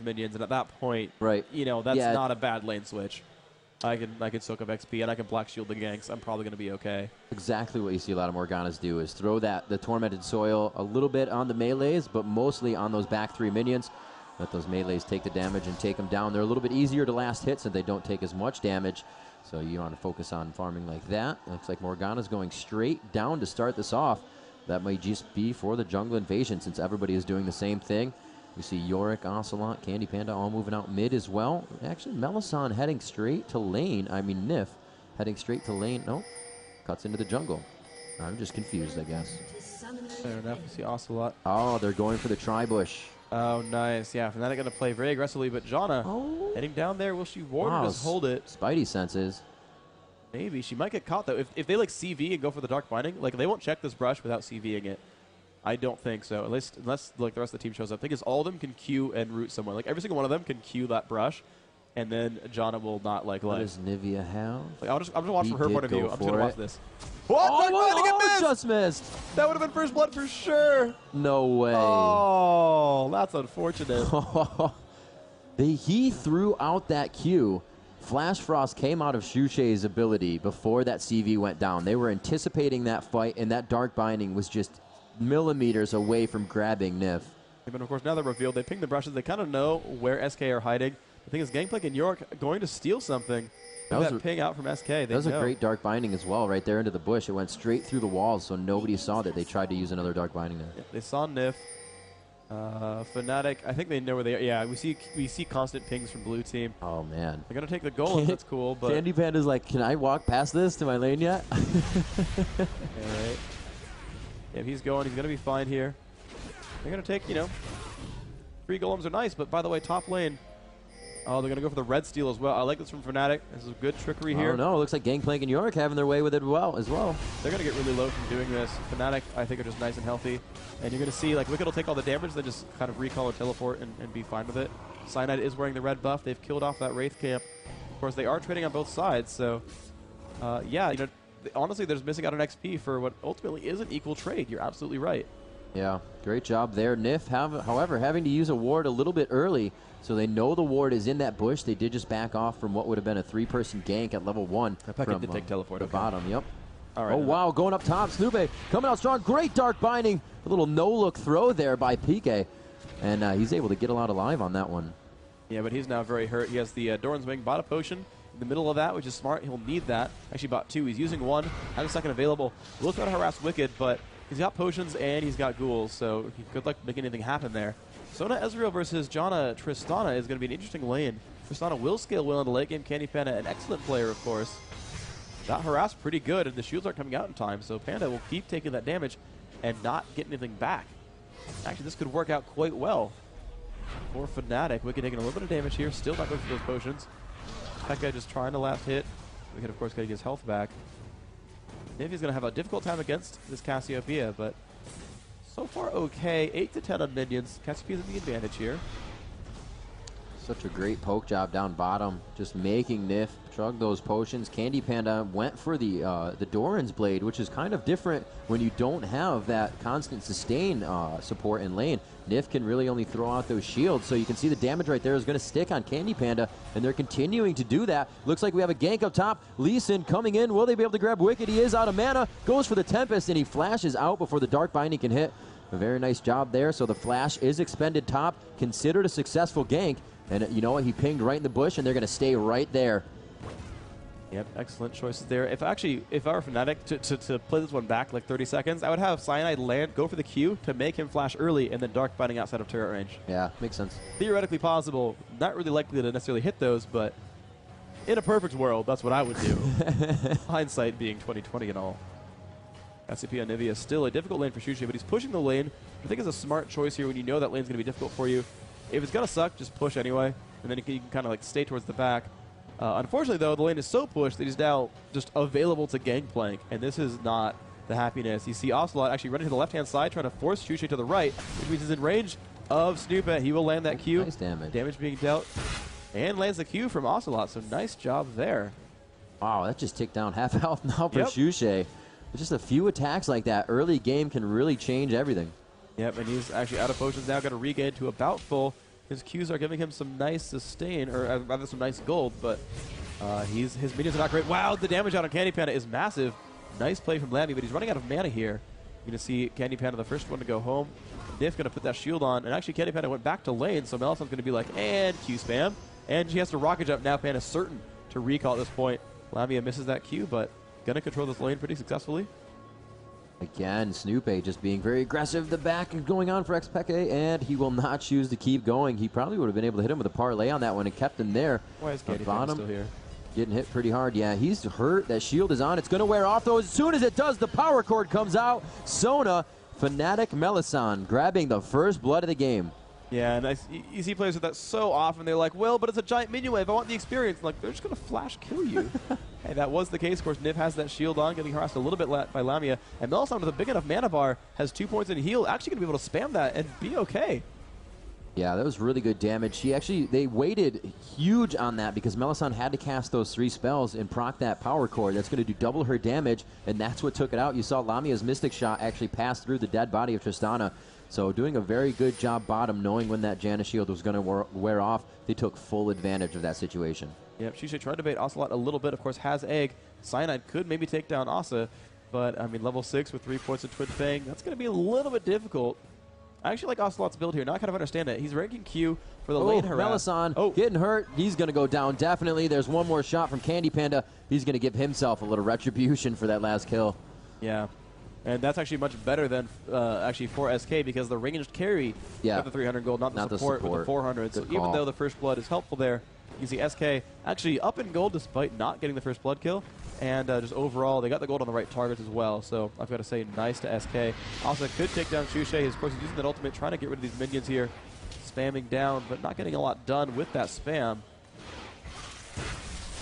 minions, and at that point, right, you know, that's not a bad lane switch. I can soak up XP and I can black shield the ganks. I'm probably going to be okay. Exactly what you see a lot of Morganas do is throw the Tormented Soil a little bit on the melees, but mostly on those back 3 minions. Let those melees take the damage and take them down. They're a little bit easier to last hit, so they don't take as much damage. So you want to focus on farming like that. Looks like Morgana's going straight down to start this off. That might just be for the jungle invasion since everybody is doing the same thing. We see Yorick, Ocelot, Candy Panda all moving out mid as well. Actually, Melisande heading straight to lane. I mean, Nif heading straight to lane. Nope. Cuts into the jungle. I'm just confused, I guess. Fair enough. We see Ocelot. Oh, they're going for the tri-bush. Oh, nice. Yeah, Fnatic going to play very aggressively, but Janna heading down there. Will she ward or just hold it? Spidey senses. Maybe. She might get caught, though. If they, like, CV and go for the Dark Binding, like, they won't check this brush without CVing it. I don't think so, unless like the rest of the team shows up. The thing is, all of them can Q and root someone. Like, every single one of them can Q that brush, and then Janna will not, like... What does Nivea have? Like, I'm just watch from her point of view. I'm just going to watch this. What? Oh, just missed! That would have been first blood for sure! No way. Oh, that's unfortunate. He threw out that Q. Flash Frost came out of Shushei's ability before that CV went down. They were anticipating that fight, and that Dark Binding was just millimeters away from grabbing Nif. But of course, now they're revealed. They ping the brushes. They kind of know where SK are hiding. The thing is, Gangplank and York going to steal something. That ping out from SK. That was a great Dark Binding as well, right there into the bush. It went straight through the walls, so nobody saw that they tried to use another Dark Binding there. Yeah, they saw Nif. Fnatic, I think they know where they are. Yeah, we see constant pings from blue team. Oh, man. They're going to take the golem. That's cool. But Candy Panda's like, can I walk past this to my lane yet? All right. Yeah, he's going to be fine here. They're going to take, 3 golems are nice, but by the way, top lane, they're going to go for the red steal as well. I like this from Fnatic. This is good trickery here. Oh, no, it looks like Gangplank and York having their way with it as well. They're going to get really low from doing this. Fnatic, I think, are just nice and healthy. And you're going to see, like, Wicked will take all the damage, then just kind of recall or teleport and be fine with it. Cyanide is wearing the red buff. They've killed off that Wraith camp. Of course, they are trading on both sides, so, yeah, honestly, they're just missing out on XP for what ultimately is an equal trade. You're absolutely right. Yeah, great job there. Nif, however, having to use a ward a little bit early, so they know the ward is in that bush. They did just back off from what would have been a 3-person gank at level 1 from did take teleport, the bottom. Yep. All right, oh, wow, going up top. Snoopy coming out strong. Great Dark Binding. A little no-look throw there by PK, and he's able to get a lot alive on that one. Yeah, but he's now very hurt. He has the Doran's Wing, bought a potion in the middle of that, which is smart. He'll need that. Actually bought 2. He's using 1. Has a second available. Will try to harass Wicked, but he's got potions and he's got ghouls, so good luck making anything happen there. Sona Ezreal versus Janna Tristana is going to be an interesting lane. Tristana will scale well in the late game. Candy Panda, an excellent player, of course. Got harassed pretty good, and the shields aren't coming out in time, so Panda will keep taking that damage and not get anything back. Actually, this could work out quite well for Fnatic. Wicked taking a little bit of damage here, still not going for those potions. That guy just trying to last hit. Wicked, of course, getting his health back. Nivy's going to have a difficult time against this Cassiopeia, but so far okay. 8 to 10 on minions. Cassiopeia's in the advantage here. Such a great poke job down bottom, just making Nif chug those potions. Candy Panda went for the Doran's Blade, which is kind of different when you don't have that constant sustain support in lane. Nif can really only throw out those shields, so you can see the damage right there is going to stick on Candy Panda, and they're continuing to do that. Looks like we have a gank up top. Lee Sin coming in. Will they be able to grab Wicked? He is out of mana. Goes for the Tempest, and he flashes out before the Dark Binding can hit. A very nice job there. So the flash is expended top. Considered a successful gank. And you know what? He pinged right in the bush, and they're going to stay right there. Yep, excellent choices there. If I were Fnatic to play this one back like 30 seconds, I would have Cyanide land, go for the Q to make him flash early, and then Dark Binding outside of turret range. Yeah, makes sense. Theoretically possible. Not really likely to necessarily hit those, but in a perfect world, that's what I would do. Hindsight being 20/20 and all. Cassiopeia Nivea is still a difficult lane for Shushi, but he's pushing the lane. I think it's a smart choice here when you know that lane's going to be difficult for you. If it's going to suck, just push anyway, and then you can kind of like stay towards the back. Unfortunately, though, the lane is so pushed that he's now just available to Gangplank, and this is not the happiness. You see Ocelot actually running to the left-hand side, trying to force Shushi to the right, which means he's in range of Snoopet. He will land that Q. Nice damage. Damage being dealt, and lands the Q from Ocelot, so nice job there. Wow, that just ticked down half health now for Shushi. Just a few attacks like that early game can really change everything. Yep, and he's actually out of potions now, got to regain to about full. His Qs are giving him some nice sustain, or rather some nice gold, but his minions are not great. Wow, the damage out on Candy Panda is massive. Nice play from Lammy, but he's running out of mana here. You're going to see Candy Panda the first one to go home. Niff going to put that shield on, and actually Candy Panda went back to lane, so Melison's going to be like, and Q spam. And she has to rocket jump. Now Panda's certain to recall at this point. Lamia misses that Q, but going to control this lane pretty successfully. Again, Snoopy just being very aggressive. The back is going on for Xpeke, and he will not choose to keep going. He probably would have been able to hit him with a parlay on that one and kept him there. Why is Candy Panda still here? Getting hit pretty hard. Yeah, he's hurt. That shield is on. It's going to wear off, though. As soon as it does, the power cord comes out. Sona, Fnatic, Melisson grabbing the first blood of the game. Yeah, and you see players with that so often. They're like, well, but it's a giant minion wave. I want the experience. Like, they're just going to flash kill you. Hey, that was the case. Of course, Niv has that shield on, getting harassed a little bit by Lamia. And Melisson with a big enough mana bar has 2 points in heal. Actually going to be able to spam that and be okay. Yeah, that was really good damage. They waited huge on that because Melisson had to cast those 3 spells and proc that power cord. That's going to do double her damage, and that's what took it out. You saw Lamia's Mystic Shot actually pass through the dead body of Tristana. So doing a very good job bottom, knowing when that Janna shield was going to wear off. They took full advantage of that situation. Yep, Shushay tried to bait Ocelot a little bit. Of course, has Egg. Cyanide could maybe take down Asa, but, I mean, level 6 with 3 points of Twin Fang, that's going to be a little bit difficult. I actually like Ocelot's build here. Now I kind of understand it. He's ranking Q for the lane harass. Melisson getting hurt. He's going to go down, definitely. There's one more shot from Candy Panda. He's going to give himself a little retribution for that last kill. Yeah. And that's actually much better than actually for SK because the ranged carry got the 300 gold, not the support with the 400. So even though the first blood is helpful there, you see SK actually up in gold despite not getting the first blood kill. And just overall, they got the gold on the right targets as well. So I've got to say, nice to SK. Also could take down Shushay. Of course, he's using that ultimate, trying to get rid of these minions here. Spamming down, but not getting a lot done with that spam.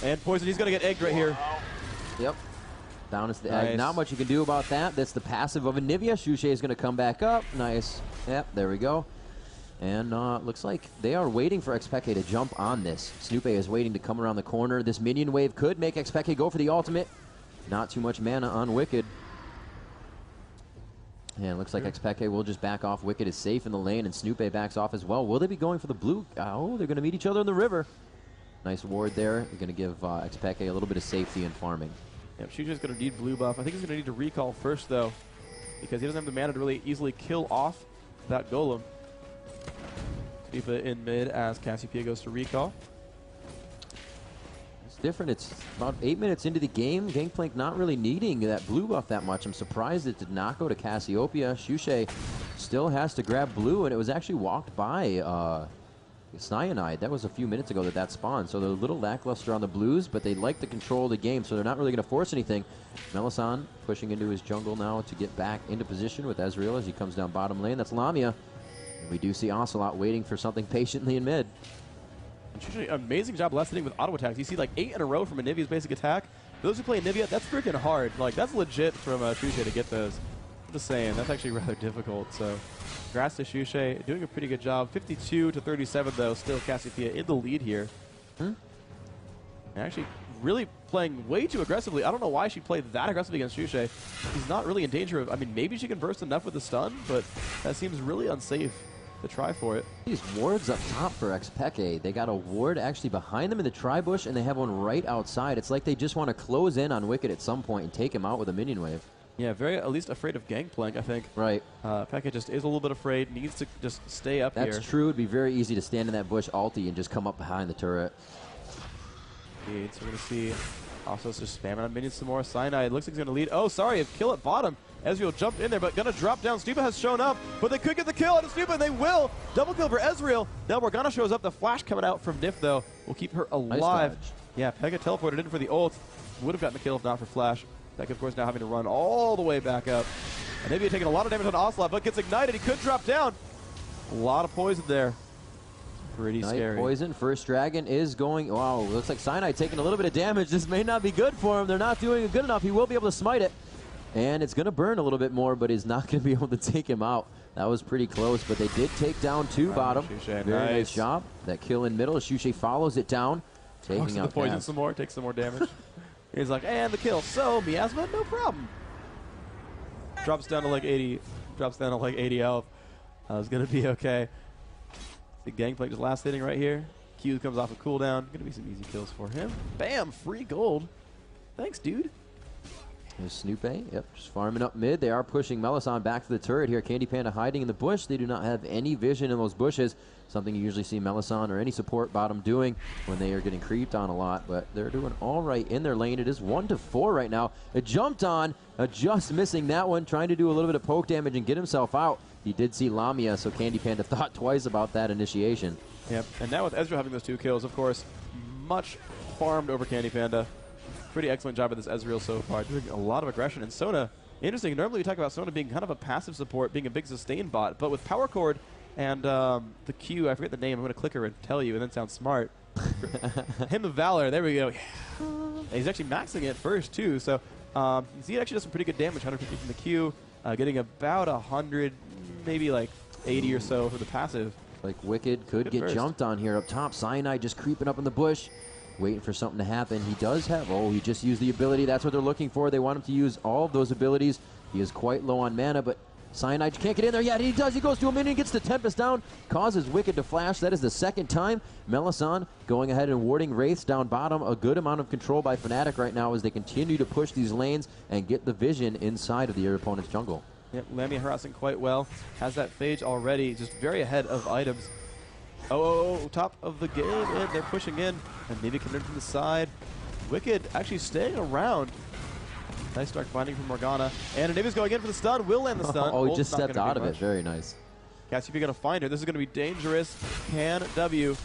And Poison, he's going to get egged right here. Yep. Down is the egg. Not much you can do about that. That's the passive of Anivia. Shushay is going to come back up. Nice. Yep, there we go. And looks like they are waiting for Xpeke to jump on this. Snoopy is waiting to come around the corner. This minion wave could make Xpeke go for the ultimate. Not too much mana on Wicked. And looks like Xpeke will just back off. Wicked is safe in the lane, and Snoopy backs off as well. Will they be going for the blue? Oh, they're going to meet each other in the river. Nice ward there. They're going to give Xpeke a little bit of safety in farming. Yep, Shushay's going to need blue buff. I think he's going to need to recall first, though, because he doesn't have the mana to really easily kill off that golem. Tifa in mid as Cassiopeia goes to recall. It's different. It's about 8 minutes into the game. Gangplank not really needing that blue buff that much. I'm surprised it did not go to Cassiopeia. Shushay still has to grab blue, and it was actually walked by Cyanide. That was a few minutes ago that spawned. So they're a little lackluster on the blues, but they like to control the game, so they're not really going to force anything. Melisson pushing into his jungle now to get back into position with Ezreal as he comes down bottom lane. That's Lamia. We do see Ocelot waiting for something patiently in mid. Amazing job last hitting with auto attacks. You see like 8 in a row from Anivia's basic attack. For those who play Anivia, that's freaking hard. Like, that's legit from Shushay to get those. I'm just saying, that's actually rather difficult. So, congrats to Shushay. Doing a pretty good job. 52 to 37, though. Still Cassiopeia in the lead here. And actually really playing way too aggressively. I don't know why she played that aggressively against Shushay. He's not really in danger of... I mean, maybe she can burst enough with the stun, but that seems really unsafe to try for it. These wards up top for Xpeke. They got a ward actually behind them in the tri-bush, and they have one right outside. It's like they just want to close in on Wicked at some point and take him out with a minion wave. Yeah, very at least afraid of Gangplank, I think. Right. Pekka just is a little bit afraid, needs to just stay up here. That's true. It'd be very easy to stand in that bush ulti and just come up behind the turret. Indeed. So we're going to see Ossos just spamming on minions some more. Cyanide looks like he's going to lead. Oh, sorry, a kill at bottom. Ezreal jumped in there, but going to drop down. Stupa has shown up, but they could get the kill out of Stupa, and they will. Double kill for Ezreal. Now Morgana shows up. The flash coming out from Nif, though, will keep her alive. Nice. Yeah, Pekka teleported in for the ult. Would have gotten the kill if not for Flash. Pekka, of course, now having to run all the way back up. And maybe taking a lot of damage on Ocelot, but gets ignited. He could drop down. A lot of poison there. Pretty scary. Poison. First dragon is going. Wow, looks like Cyanide taking a little bit of damage. This may not be good for him. They're not doing it good enough. He will be able to smite it. And it's going to burn a little bit more, but he's not going to be able to take him out. That was pretty close, but they did take down two bottom. Shushay, Very nice job. That kill in middle. Shushay follows it down, taking out the poison some more, takes some more damage. He's like, and the kill. So, Miasma, no problem. Drops down to like 80. Drops down to like 80 health. It's going to be okay. The Gangplank just last hitting right here. Q comes off a cooldown. Gonna be some easy kills for him. Bam! Free gold. Thanks, dude. There's Snoop A. Yep, just farming up mid. They are pushing Melisson back to the turret here. Candy Panda hiding in the bush. They do not have any vision in those bushes. Something you usually see Melisson or any support bottom doing when they are getting creeped on a lot. But they're doing all right in their lane. It is 1-4 right now. It jumped on, just missing that one. Trying to do a little bit of poke damage and get himself out. He did see Lamia, so Candy Panda thought twice about that initiation. Yep, and now with Ezreal having those 2 kills, of course, much farmed over Candy Panda. Pretty excellent job with this Ezreal so far, doing a lot of aggression. And Sona, interesting, normally we talk about Sona being kind of a passive support, being a big sustain bot, but with Power Chord and the Q, I forget the name, I'm going to click her and tell you, and then sound smart. Hymn of Valor, there we go. He's actually maxing it first, too, so you see it actually does some pretty good damage, 150 from the Q, getting about 100, maybe like 80 or so for the passive. Like Wicked could get jumped on here up top. Cyanide just creeping up in the bush, waiting for something to happen. He does have, he just used the ability. That's what they're looking for. They want him to use all of those abilities. He is quite low on mana, but Cyanide can't get in there yet. He does. He goes to a minion, gets the Tempest down, causes Wicked to flash. That is the second time. Melisson going ahead and warding Wraiths down bottom. A good amount of control by Fnatic right now as they continue to push these lanes and get the vision inside of their opponent's jungle. Yep, Lamia harassing quite well. Has that phage already, just very ahead of items. Top of the game, and they're pushing in. And maybe coming in from the side. Wicked actually staying around. Nice dark binding from Morgana. And Anivia's going in for the stun. Will land the stun. He just stepped out of it. Very nice. Cassiopeia going to find her. This is going to be dangerous. Can W.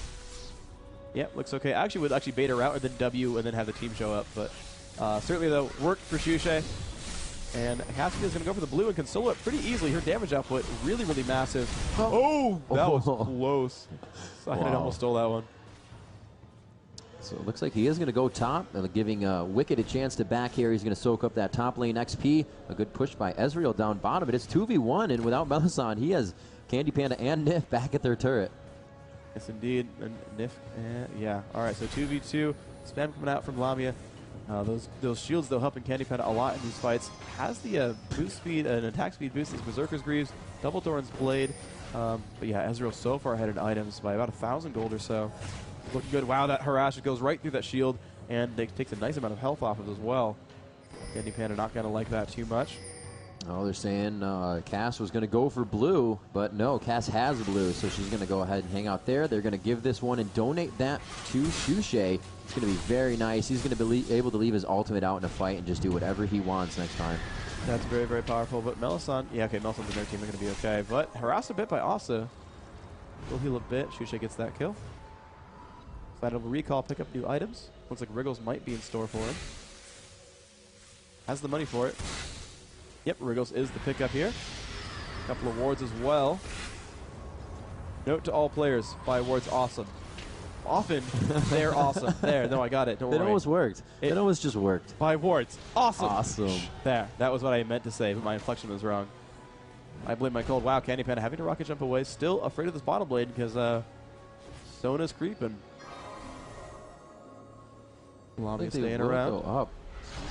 Yep, looks okay. Actually would actually bait her out and then W and then have the team show up. But certainly, though, worked for Shushe. And Cassiopeia is going to go for the blue and can solo it pretty easily. Her damage output really, really massive. That was close. Cyanide almost stole that one. So it looks like he is going to go top, giving Wicked a chance to back here. He's going to soak up that top lane XP. A good push by Ezreal down bottom. But it's 2v1, and without Melisson, he has Candy Panda and Nif back at their turret. Yes, indeed. And Nif, yeah. All right, so 2v2. Spam coming out from Lamia. Those shields, though, helping Candy Panda a lot in these fights. Has the boost speed and attack speed boost, these Berserker's Greaves, Double Doran's Blade. But yeah, Ezreal so far ahead in items by about 1,000 gold or so. Looking good. Wow, that harass goes right through that shield, and it takes a nice amount of health off of it as well. Candy Panda not going to like that too much. Oh, they're saying Cass was going to go for blue, but no, Cass has blue, so she's going to go ahead and hang out there. They're going to give this one and donate that to Shushe. It's going to be very nice. He's going to be able to leave his ultimate out in a fight and just do whatever he wants next time. That's very, very powerful. But Melisson, yeah, okay, Melisson's and their team are going to be okay. But harassed a bit by Asa. Will heal a bit. Shushe gets that kill. Decided to recall, pick up new items. Looks like Wriggles might be in store for him. Has the money for it. Yep, Wriggles is the pickup here. A couple of wards as well. Note to all players, buy wards awesome. Often, they're awesome. There, no, I got it. Don't worry. It almost worked. It almost just worked. Buy wards. Awesome. Awesome. There, that was what I meant to say, but my inflection was wrong. I blame my cold. Wow, Candy Panda having to rocket jump away. Still afraid of this bottom blade because Sona's creeping. Lamia staying around. Go up.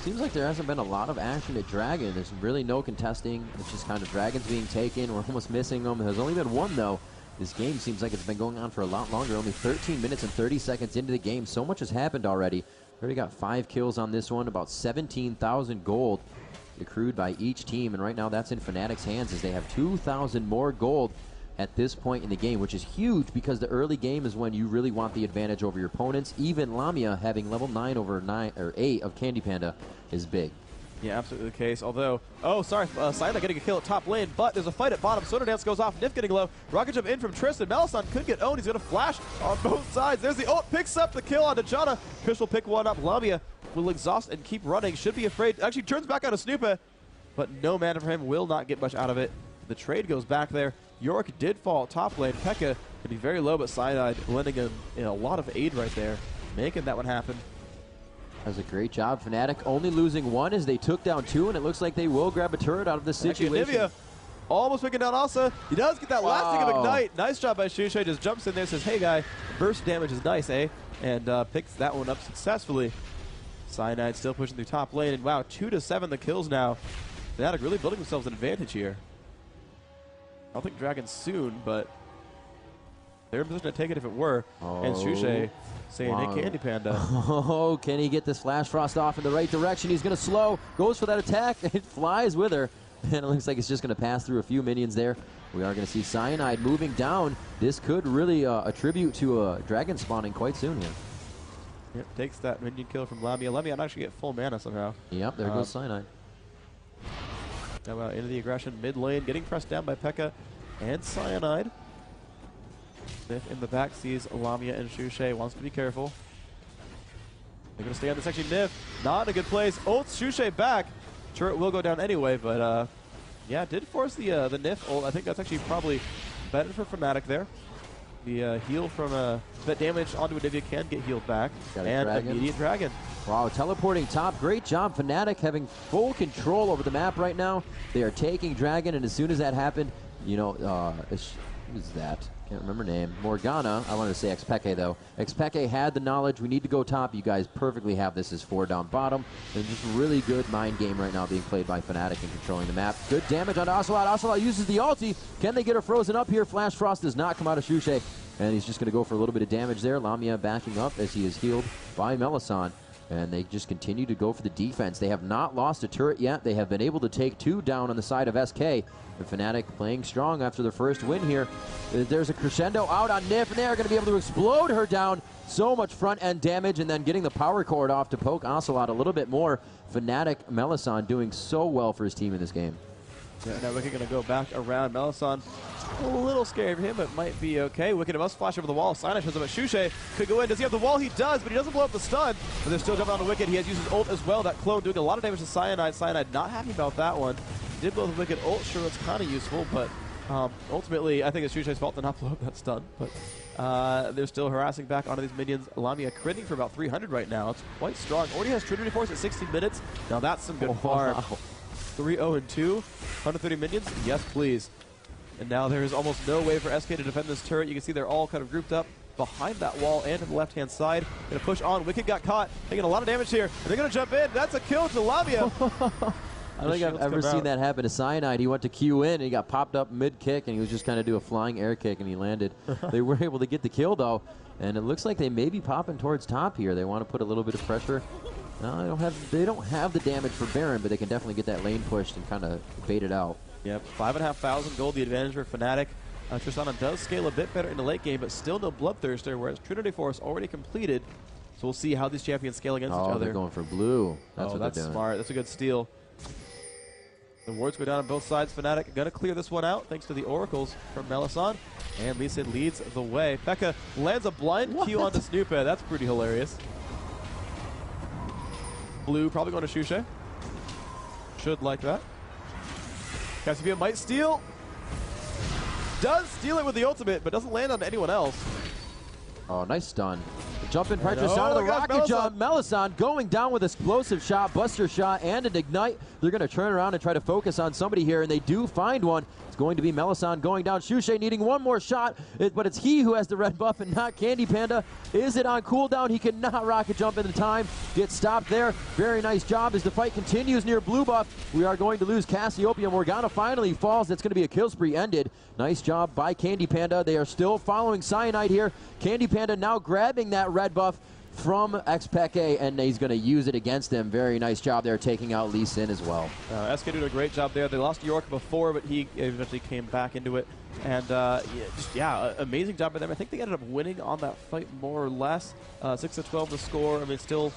Seems like there hasn't been a lot of action at Dragon. There's really no contesting. It's just kind of Dragons being taken. We're almost missing them. There's only been one, though. This game seems like it's been going on for a lot longer. Only 13 minutes and 30 seconds into the game. So much has happened already. Already got 5 kills on this one. About 17,000 gold accrued by each team. And right now that's in Fnatic's hands as they have 2,000 more gold at this point in the game, which is huge because the early game is when you really want the advantage over your opponents. Even Lamia having level 9 over 9 or 8 of Candy Panda is big. Yeah, absolutely the case. Although, Syla getting a kill at top lane, but there's a fight at bottom. Soda Dance goes off, Nif getting low. Rocket jump in from Tristan. Melisson could get owned. He's going to flash on both sides. There's the ult, picks up the kill on Dejana. Chris will pick one up. Lamia will exhaust and keep running. Should be afraid. Actually turns back on a Snoopa, but no mana for him. Will not get much out of it. The trade goes back there. York did fall top lane. Pekka could be very low, but Cyanide lending him a lot of aid right there, making that one happen. That was a great job. Fnatic only losing 1 as they took down 2, and it looks like they will grab a turret out of this situation. Actually, Nivea almost picking down Asa. He does get that last thing of Ignite. Nice job by Shushe. Just jumps in there, says, hey, guy, burst damage is nice, eh? And picks that one up successfully. Cyanide still pushing through top lane. And wow, 2 to 7 the kills now. Fnatic really building themselves an advantage here. I don't think Dragon soon, but They're in position to take it if it were. And Shushe saying, wow. hey, Candy Panda. Oh, can he get this Flash Frost off in the right direction? He's going to slow, goes for that attack, and it flies with her. And it looks like it's just going to pass through a few minions there. We are going to see Cyanide moving down. This could really attribute to a dragon spawning quite soon here. Yep, takes that minion kill from Lamia. Lamia actually get full mana somehow. Yep, there goes Cyanide. Now into the aggression mid lane, getting pressed down by P.E.K.K.A. and Cyanide. Nif in the back sees Lamia and Shushe, wants to be careful. They're going to stay on this. Actually, Nif not in a good place. Ults Shushe back. Turret will go down anyway, but yeah, did force the Nif ult. I think that's actually probably better for Fnatic there. The heal from that damage onto Anivia can get healed back. And immediate dragon. Wow, teleporting top. Great job. Fnatic having full control over the map right now. They are taking dragon, and as soon as that happened, you know, who's that? Can't remember name. Morgana. I wanted to say X.P.E.K.K.A. though. X.P.E.K.K.A. had the knowledge. We need to go top. You guys perfectly have this as 4 down bottom. And just really good mind game right now being played by Fnatic and controlling the map. Good damage on Ocelot. Ocelot uses the ulti. Can they get her frozen up here? Flash Frost does not come out of Shushe. And he's just going to go for a little bit of damage there. Lamia backing up as he is healed by Melisande. And they just continue to go for the defense. They have not lost a turret yet. They have been able to take 2 down on the side of SK. And Fnatic playing strong after their first win here. There's a crescendo out on Nif, and they are going to be able to explode her down. So much front-end damage, and then getting the power cord off to poke Ocelot a little bit more. Fnatic Melisande doing so well for his team in this game. Yeah, now Wicked going to go back around. Melisande a little scary for him, but might be okay. Wicked must flash over the wall. Cyanide shows up at Shushe. Could go in. Does he have the wall? He does, but he doesn't blow up the stun. But they're still jumping on the Wicked. He has used his ult as well. That clone doing a lot of damage to Cyanide. Cyanide not happy about that one. Did blow the Wicked ult. Sure, that's kind of useful, but ultimately, I think it's Shushe's fault to not blow up that stun. But they're still harassing back onto these minions. Lamia critting for about 300 right now. It's quite strong. Already has Trinity Force at 16 minutes. Now that's some good farm. 3-0-2, 130 minions? Yes, please. And now there is almost no way for SK to defend this turret. You can see they're all kind of grouped up behind that wall and to the left-hand side. Going to push on. Wicked got caught, taking a lot of damage here. And they're going to jump in. That's a kill to Lamia. I don't think I've ever seen that happen to Cyanide. He went to Q in, and he got popped up mid-kick, and he was just kind of do a flying air kick, and he landed. They were able to get the kill, though, and it looks like they may be popping towards top here. They want to put a little bit of pressure. No, they don't have the damage for Baron, but they can definitely get that lane pushed and kind of bait it out. Yep, 5,500 gold, the advantage for Fnatic. Tristana does scale a bit better in the late game, but still no Bloodthirster, whereas Trinity Force already completed. So we'll see how these champions scale against each other. They're going for blue. That's what they're doing. That's smart. That's a good steal. The wards go down on both sides. Fnatic going to clear this one out thanks to the oracles from Melisande. And Lee Sin leads the way. P.E.K.K.A. lands a blind Q onto Snoopeh. That's pretty hilarious. Blue probably going to Shushe. Should like that. Cassiopeia might steal. Does steal it with the ultimate, but doesn't land on anyone else. Oh, nice stun. The jump in pressure down to the rocket jump. Melisande going down with explosive shot, buster shot, and an ignite. They're going to turn around and try to focus on somebody here, and they do find one. It's going to be Melisande going down. Shushe needing one more shot, but it's he who has the red buff and not Candy Panda. Is it on cooldown? He cannot rocket jump in the time. Gets stopped there. Very nice job as the fight continues near blue buff. We are going to lose Cassiopeia. Morgana finally falls. That's going to be a kill spree ended. Nice job by Candy Panda. They are still following Cyanide here. Candy Panda now grabbing that red buff from X.P.E.K.K.A. and he's going to use it against him. Very nice job there, taking out Lee Sin as well. SK did a great job there. They lost York before, but he eventually came back into it. And amazing job by them. I think they ended up winning on that fight more or less. 6-12 the score. I mean, still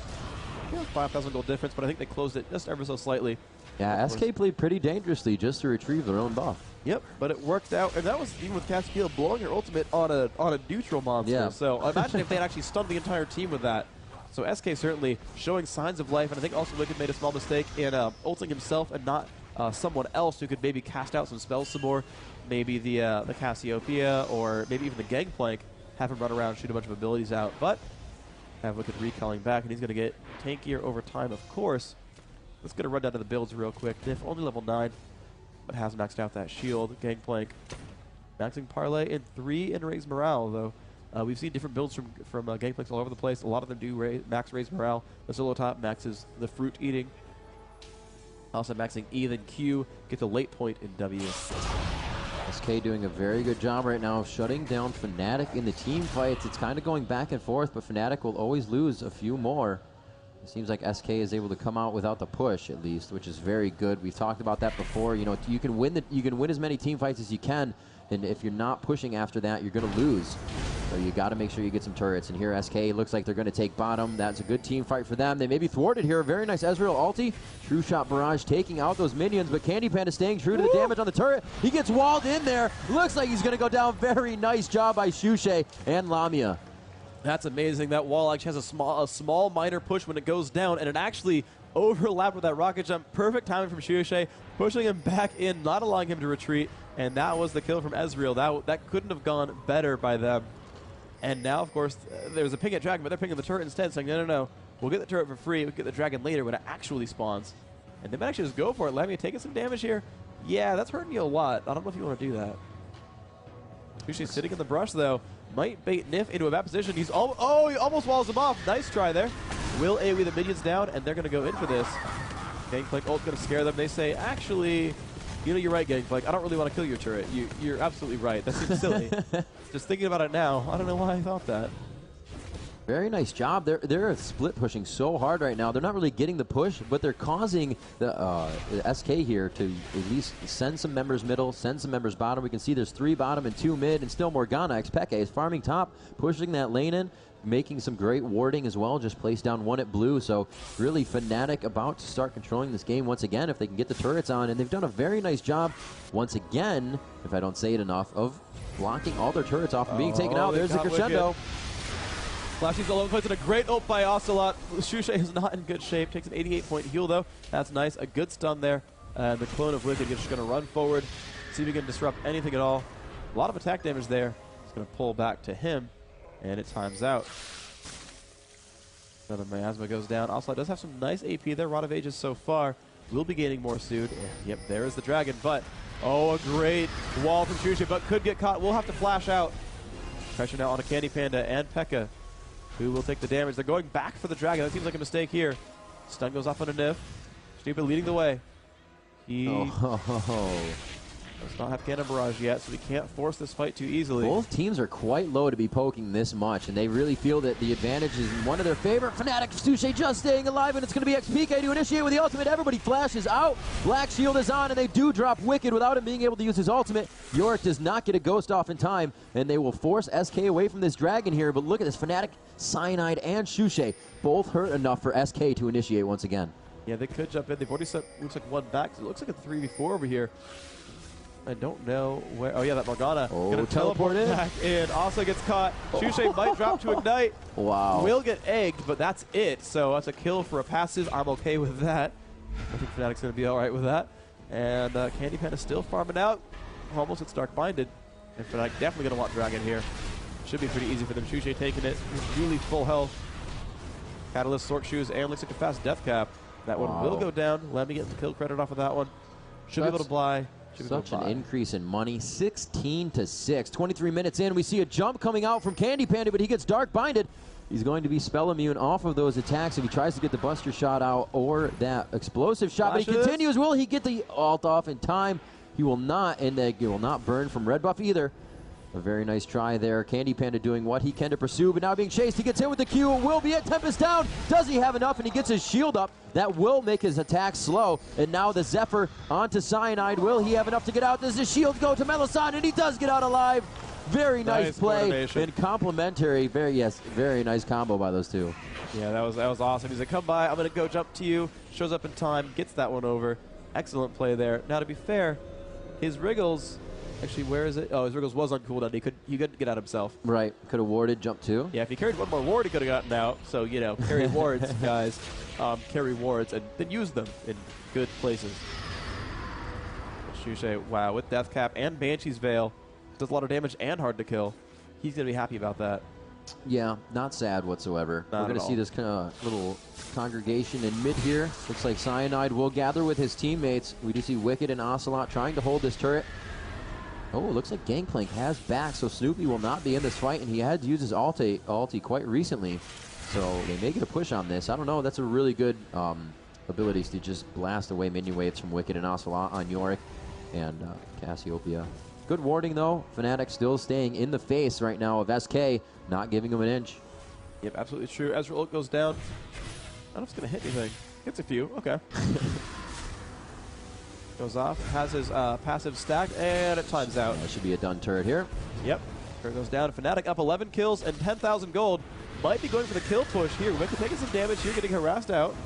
5,000 gold difference, but I think they closed it just ever so slightly. Yeah, SK played pretty dangerously just to retrieve their own buff. Yep, but it worked out, and that was even with Cassiopeia blowing her ultimate on a neutral monster. Yeah. So imagine if they had actually stunned the entire team with that. So SK certainly showing signs of life, and I think also Wicked made a small mistake in ulting himself and not someone else who could maybe cast out some spells some more. Maybe the Cassiopeia or maybe even the Gangplank, have him run around, shoot a bunch of abilities out. But have Wicked recalling back, and he's going to get tankier over time, of course. Let's get a run down to the builds real quick. Nif only level 9, but has maxed out that shield. Gangplank maxing Parlay in 3 and raise morale, though. We've seen different builds from Gangplanks all over the place. A lot of them do max raise morale. The solo top maxes the fruit eating. Also maxing E, then Q, get the late point in W. SK doing a very good job right now of shutting down Fnatic in the team fights. It's kind of going back and forth, but Fnatic will always lose a few more. It seems like SK is able to come out without the push, at least, which is very good. We've talked about that before. You know, you can win as many team fights as you can, and if you're not pushing after that, you're going to lose. So you got to make sure you get some turrets. And here SK looks like they're going to take bottom. That's a good team fight for them. They may be thwarted here. Very nice Ezreal ulti. True shot barrage taking out those minions, but Candy Panda staying true to the damage on the turret. He gets walled in there. Looks like he's going to go down. Very nice job by Shushay and Lamia. That's amazing. That wall actually has a small minor push when it goes down, and it actually overlapped with that rocket jump. Perfect timing from Shushay, pushing him back in, not allowing him to retreat, and that was the kill from Ezreal. That couldn't have gone better by them. And now, of course, there's a ping at Dragon, but they're pinging the turret instead, saying, no, we'll get the turret for free. We'll get the Dragon later when it actually spawns. And they might actually just go for it. Lamia taking some damage here. Yeah, that's hurting you a lot. I don't know if you want to do that. Shushay sitting in the brush, though. Might bait Nif into a bad position. He almost walls him off. Nice try there. Will AoE the minions down, and they're going to go in for this. Gangplank ult's going to scare them. They say, actually, you know, you're right, Gangplank. I don't really want to kill your turret. You're absolutely right. That seems silly. Just thinking about it now, I don't know why I thought that. Very nice job. They're split pushing so hard right now. They're not really getting the push, but they're causing the SK here to at least send some members middle, send some members bottom. We can see there's 3 bottom and 2 mid, and still Morgana. Xpeke is farming top, pushing that lane in, making some great warding as well. Just placed down 1 at blue. So really Fnatic about to start controlling this game once again if they can get the turrets on. And they've done a very nice job once again, if I don't say it enough, of blocking all their turrets off from being taken out. There's the crescendo. Flashy's alone plays in a great ult by Ocelot. Shushay is not in good shape. Takes an 88-point heal, though. That's nice. A good stun there. And the clone of Wicked is just going to run forward, see if he can disrupt anything at all. A lot of attack damage there. It's going to pull back to him, and it times out. Another Miasma goes down. Ocelot does have some nice AP there. Rod of Ages so far. Will be gaining more soon. Yep, there is the dragon, but a great wall from Shushay, but could get caught. We'll have to flash out. Pressure now on a Candy Panda and P.E.K.K.A, who will take the damage. They're going back for the dragon. That seems like a mistake here. Stun goes off on a Nif. Stupid leading the way. He does not have Cannon Barrage yet, so we can't force this fight too easily. Both teams are quite low to be poking this much, and they really feel that the advantage is in one of their favor. Fnatic, Shushay just staying alive, and it's going to be XPK to initiate with the ultimate. Everybody flashes out. Black Shield is on, and they do drop Wicked without him being able to use his ultimate. Yorick does not get a ghost off in time, and they will force SK away from this dragon here. But look at this, Fnatic, Cyanide, and Shushay both hurt enough for SK to initiate once again. Yeah, they could jump in. They've already set, looks like 1 back. So it looks like a 3v4 over here. I don't know where. Oh, yeah, that Morgana. Gonna teleport back in. Also gets caught. Shushay might drop to Ignite. Wow. Will get egged, but that's it. So that's a kill for a passive. I'm okay with that. I think Fnatic's going to be all right with that. And Candy Panda still farming out. Almost gets Dark Binded. And Fnatic definitely going to want Dragon here. Should be pretty easy for them. Shushay taking it. Really full health. Catalyst, Sork Shoes, and looks like a fast death cap. That one will go down. Let me get the kill credit off of that one. Should be able to buy. Such an increase in money. 16-6. 23 minutes in, we see a jump coming out from Candy Panda, but he gets Dark Binded. He's going to be spell immune off of those attacks if he tries to get the Buster Shot out or that explosive shot. But he continues. Will he get the ult off in time? He will not, and he will not burn from red buff either. A very nice try there. Candy Panda doing what he can to pursue, but now being chased. He gets hit with the Q. Will be at Tempest down. Does he have enough? And he gets his shield up. That will make his attack slow. And now the Zephyr onto Cyanide. Will he have enough to get out? Does his shield go to Melisande? And he does get out alive. Very nice play and complimentary. Very nice combo by those two. Yeah, that was awesome. He's like, come by. I'm going to go jump to you. Shows up in time. Gets that one over. Excellent play there. Now, to be fair, his Wriggles... Actually, where is it? Oh, his Wriggles was on cooldown. He couldn't get out himself. Right. Could have warded jump 2. Yeah, if he carried one more ward, he could have gotten out. So, you know, carry wards, guys. Carry wards and then use them in good places. Shushay, wow, with Death Cap and Banshee's Veil, does a lot of damage and hard to kill. He's going to be happy about that. Yeah, not sad whatsoever. We're going to see this kind of little congregation in mid here. Looks like Cyanide will gather with his teammates. We do see Wicked and Ocelot trying to hold this turret. Oh, it looks like Gangplank has back, so Snoopy will not be in this fight, and he had to use his ulti quite recently. So they may get a push on this. I don't know. That's a really good ability to just blast away minion waves from Wicked and Ocelot on Yorick and Cassiopeia. Good warding, though. Fnatic still staying in the face right now of SK, not giving him an inch. Yep, absolutely true. Ezreal ult goes down. I don't know if it's going to hit anything. Hits a few. Okay. Goes off, has his passive stacked, and it times out. That should be a done turret here. Yep. Turret goes down. Fnatic up 11 kills and 10,000 gold. Might be going for the kill push here. Wicked taking some damage here, getting harassed out.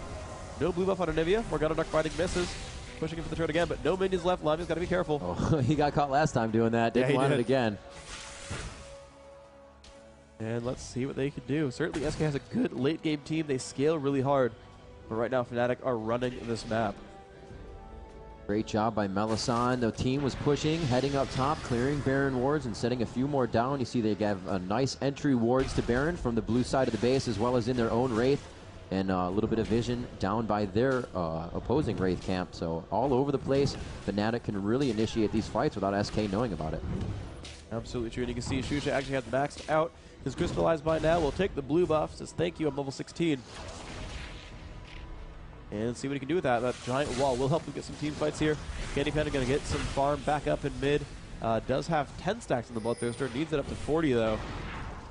No blue buff on Anivia. Morgana Dark Binding misses. Pushing him for the turret again, but no minions left. Lamia's got to be careful. Oh, he got caught last time doing that. Didn't want it again. And let's see what they can do. Certainly SK has a good late game team. They scale really hard. But right now, Fnatic are running this map. Great job by Melisande. The team was pushing, heading up top, clearing Baron wards and setting a few more down. You see they have a nice entry wards to Baron from the blue side of the base as well as in their own Wraith. And a little bit of vision down by their opposing Wraith camp. So all over the place, Fnatic can really initiate these fights without SK knowing about it. Absolutely true. And you can see Shusha actually has maxed out his Crystallized by now. We'll take the blue buff. Says thank you, I'm level 16. And see what he can do with that. That giant wall will help him get some team fights here. Candy Panda going to get some farm back up in mid. Does have 10 stacks in the Bloodthirster. Needs it up to 40 though.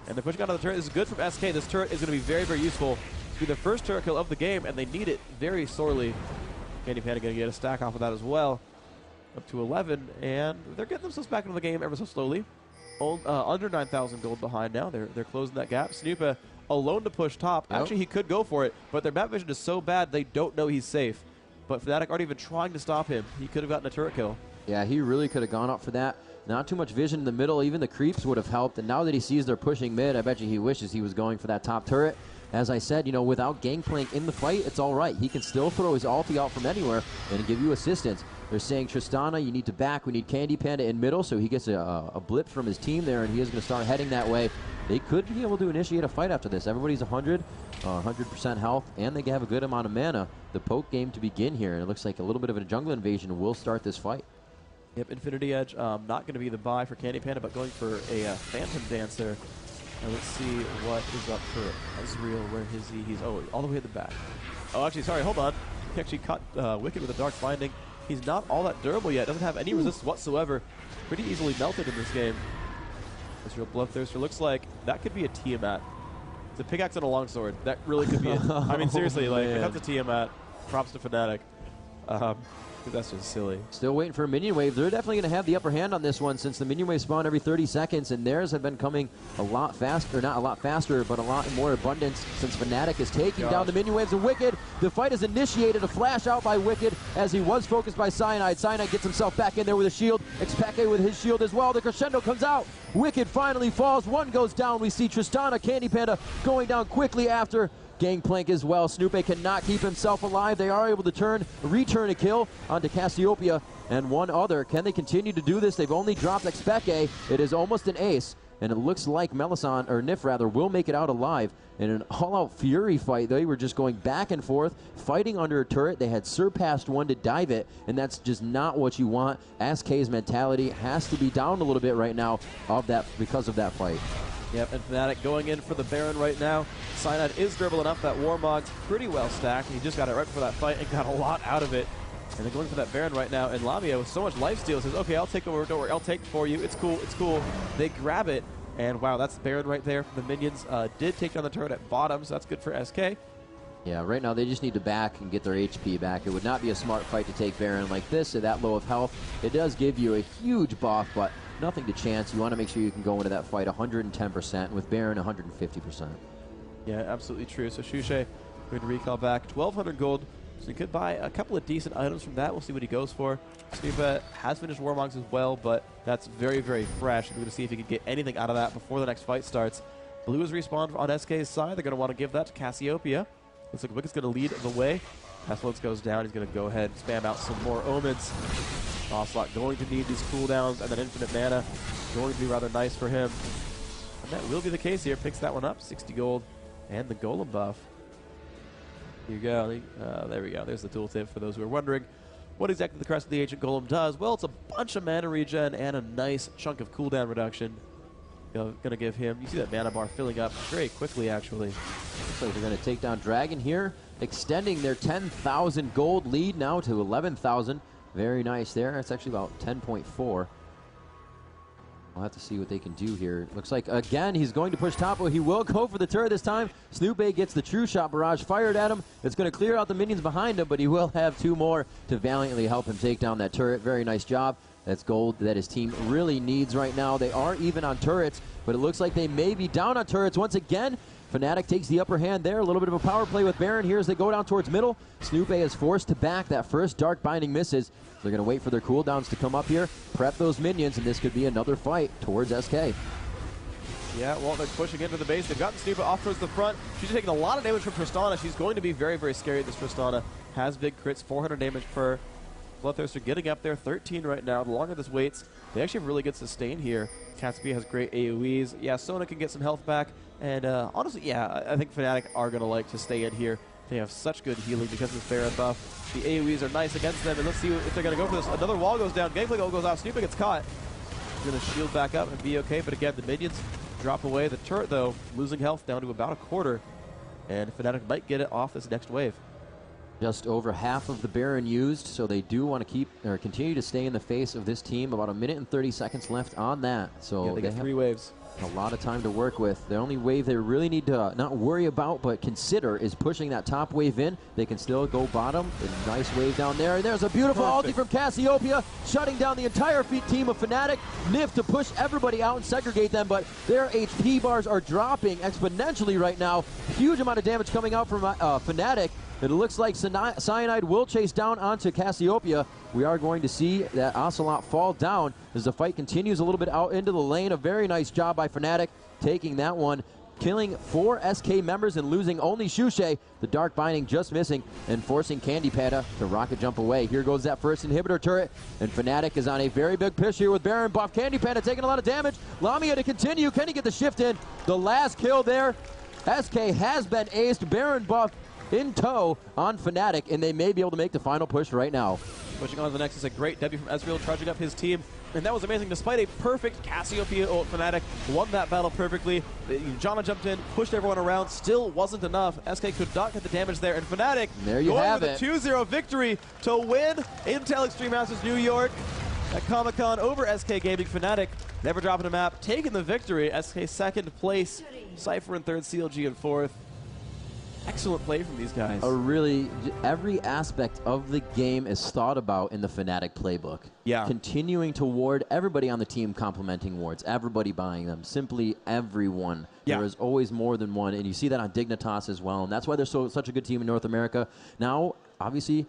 And they're pushing out of the turret. This is good from SK. This turret is going to be very, very useful. Be the first turret kill of the game, and they need it very sorely. Candy Panda going to get a stack off of that as well. Up to 11, and they're getting themselves back into the game ever so slowly. Under 9,000 gold behind now. They're closing that gap. Snupa alone to push top. Yep. Actually, he could go for it, but their map vision is so bad they don't know he's safe. But Fnatic aren't even trying to stop him. He could have gotten a turret kill. Yeah, he really could have gone up for that. Not too much vision in the middle. Even the creeps would have helped. And now that he sees they're pushing mid, I bet you he wishes he was going for that top turret. As I said, you know, without Gangplank in the fight, it's all right. He can still throw his ulti out from anywhere and give you assistance. They're saying, Tristana, you need to back. We need Candy Panda in middle, so he gets a blip from his team there, and he is going to start heading that way. They could be able to initiate a fight after this. Everybody's 100% health, and they have a good amount of mana. The poke game to begin here, and it looks like a little bit of a jungle invasion will start this fight. Yep, Infinity Edge, not going to be the buy for Candy Panda, but going for a Phantom Dancer. Let's see what is up for Ezreal. Where is he? He's all the way at the back. Oh, actually, sorry, hold on. He actually caught Wicked with a Dark Binding. He's not all that durable yet. Doesn't have any resistance whatsoever. Pretty easily melted in this game. Ezreal Bloodthirster looks like that could be a Tiamat. It's a pickaxe and a longsword. That really could be it. I mean, seriously, like, if that's a Tiamat, props to Fnatic. That's just silly. Still waiting for a minion wave. They're definitely going to have the upper hand on this one since the minion waves spawn every 30 seconds, and theirs have been coming a lot faster, not a lot faster, but a lot more abundance since Fnatic is taking down the minion waves of Wicked. The fight is initiated, a flash out by Wicked as he was focused by Cyanide. Cyanide gets himself back in there with a shield. Xpeke with his shield as well. The crescendo comes out. Wicked finally falls. One goes down. We see Tristana, Candy Panda going down quickly after. Gangplank as well. Snoopy cannot keep himself alive. They are able to return a kill onto Cassiopeia and one other. Can they continue to do this? They've only dropped Xpeke. It is almost an ace, and it looks like Melisande, or Nif rather, will make it out alive. In an all-out Fury fight, they were just going back and forth, fighting under a turret. They had surpassed one to dive it, and that's just not what you want. SK's mentality has to be down a little bit right now because of that fight. Yep, and Fnatic going in for the Baron right now. Cyanide is durable enough. That Warmog's pretty well stacked. He just got it right before that fight and got a lot out of it. And they're going for that Baron right now. And Lamia, with so much lifesteal, says, okay, I'll take over. Don't worry, I'll take it for you. It's cool, it's cool. They grab it. And wow, that's the Baron right there. The minions did take down the turret at bottom, so that's good for SK. Yeah, right now they just need to back and get their HP back. It would not be a smart fight to take Baron like this at that low of health. It does give you a huge buff, but nothing to chance. You want to make sure you can go into that fight 110%, with Baron 150%. Yeah, absolutely true. So Shusha going to recall back 1,200 gold. So he could buy a couple of decent items from that. We'll see what he goes for. Snupa has finished Warmogs as well, but that's very, very fresh. We're going to see if he can get anything out of that before the next fight starts. Blue is respawned on SK's side. They're going to want to give that to Cassiopeia. Looks like Wicked's going to lead the way. Pestilence goes down. He's going to go ahead and spam out some more Omens. Ocelot going to need these cooldowns, and then infinite mana going to be rather nice for him. And that will be the case here. Picks that one up, 60 gold, and the Golem buff. Here you go. There we go. There's the tooltip for those who are wondering what exactly the Crest of the Ancient Golem does. Well, it's a bunch of mana regen and a nice chunk of cooldown reduction. Going to give him, you see that mana bar filling up very quickly, actually. Looks like they're going to take down Dragon here, extending their 10,000 gold lead now to 11,000. Very nice there. It's actually about 10.4. We'll have to see what they can do here. Looks like, again, he's going to push Topo. He will go for the turret this time. Snoopay gets the true shot barrage fired at him. It's going to clear out the minions behind him, but he will have 2 more to valiantly help him take down that turret. Very nice job. That's gold that his team really needs right now. They are even on turrets, but it looks like they may be down on turrets once again. Fnatic takes the upper hand there. A little bit of a power play with Baron here as they go down towards middle. Snoopay is forced to back. That first Dark Binding misses. They're going to wait for their cooldowns to come up here, prep those minions, and this could be another fight towards SK. Yeah, well, they're pushing into the base. They've gotten Snoopay off towards the front. She's taking a lot of damage from Tristana. She's going to be very, very scary. This Tristana has big crits, 400 damage per. Bloodthirster getting up there, 13 right now. The longer this waits, they actually have really good sustain here. Catsby has great AoEs. Yeah, Sona can get some health back. And honestly, yeah, I think Fnatic are going to like to stay in here. They have such good healing because of this Baron buff. The AoEs are nice against them, and let's see if they're going to go for this. Another wall goes down. Gangplank goes off. Snoopay gets caught. He's going to shield back up and be okay, but again, the minions drop away. The turret, though, losing health down to about a quarter, and Fnatic might get it off this next wave. Just over half of the Baron used, so they do want to keep or continue to stay in the face of this team. About 1 minute and 30 seconds left on that. So yeah, they get 3 waves. A lot of time to work with. The only wave they really need to not worry about but consider is pushing that top wave in. They can still go bottom. A nice wave down there. And there's a beautiful ulti from Cassiopeia, shutting down the entire team of Fnatic. Nif to push everybody out and segregate them, but their HP bars are dropping exponentially right now. Huge amount of damage coming out from Fnatic. It looks like Cyanide will chase down onto Cassiopeia. We are going to see that Ocelot fall down as the fight continues a little bit out into the lane. A very nice job by Fnatic taking that one, killing 4 SK members and losing only Shushay. The Dark Binding just missing and forcing Candy Panda to rocket jump away. Here goes that first inhibitor turret, and Fnatic is on a very big push here with Baron buff. Candy Panda taking a lot of damage. Lamia to continue. Can he get the shift in? The last kill there. SK has been aced. Baron buff in tow on Fnatic, and they may be able to make the final push right now. Pushing on to the Nexus, a great W from Ezreal, charging up his team. And that was amazing. Despite a perfect Cassiopeia ult, Fnatic won that battle perfectly. Janna jumped in, pushed everyone around, still wasn't enough. SK could not get the damage there, and Fnatic there you have it. 2-0 victory to win Intel Extreme Masters New York at Comic-Con over SK Gaming. Fnatic never dropping a map, taking the victory. SK second place, Cypher in third, CLG in fourth. Excellent play from these guys. Every aspect of the game is thought about in the Fnatic playbook. Yeah. Continuing to ward, everybody on the team complimenting wards, everybody buying them, simply everyone. Yeah. There is always more than one, and you see that on Dignitas as well, and that's why they're such a good team in North America. Now, obviously,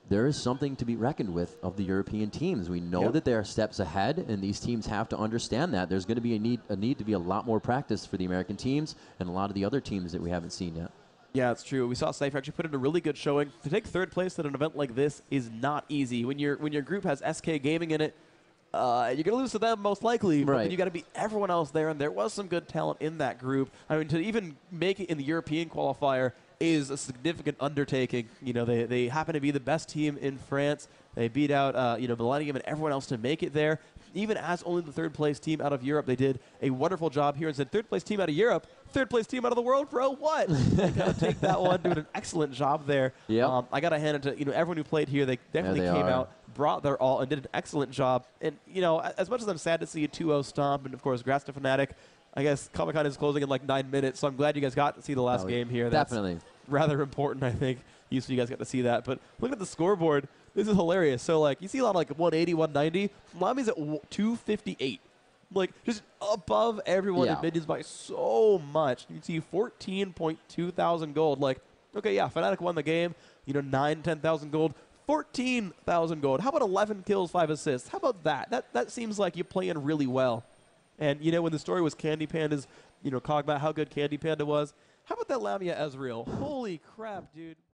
there is something to be reckoned with of the European teams. We know that they are steps ahead, and these teams have to understand that. There's going to be a need to be a lot more practice for the American teams and a lot of the other teams that we haven't seen yet. Yeah, it's true. We saw Cypher actually put in a really good showing. To take third place at an event like this is not easy. When your group has SK Gaming in it, you're going to lose to them most likely. But then you got to beat everyone else there, and there was some good talent in that group. I mean, to even make it in the European qualifier is a significant undertaking. You know, they happen to be the best team in France. They beat out Millennium and everyone else to make it there. Even as only the third place team out of Europe, they did a wonderful job here and said third place team out of Europe, third place team out of the world, bro, what? They got to take that one, doing an excellent job there. Yep. I got to hand it to everyone who played here. They definitely came out, brought their all, and did an excellent job. And, as much as I'm sad to see a 2-0 stomp, and of course, congrats to Fnatic, I guess Comic-Con is closing in like 9 minutes, so I'm glad you guys got to see the last game here. Definitely. That's rather important, I think. You guys got to see that. But look at the scoreboard. This is hilarious. So, you see a lot of, 180, 190. Lami's at 258. Just above everyone in minions by so much. You can see 14.2 thousand gold. Okay, yeah, Fnatic won the game. 9, 10,000 gold. 14,000 gold. How about 11 kills, 5 assists? How about that? That seems like you're playing really well. And, when the story was Candy Panda's, talking about how good Candy Panda was, how about that Lamia Ezreal? Holy crap, dude.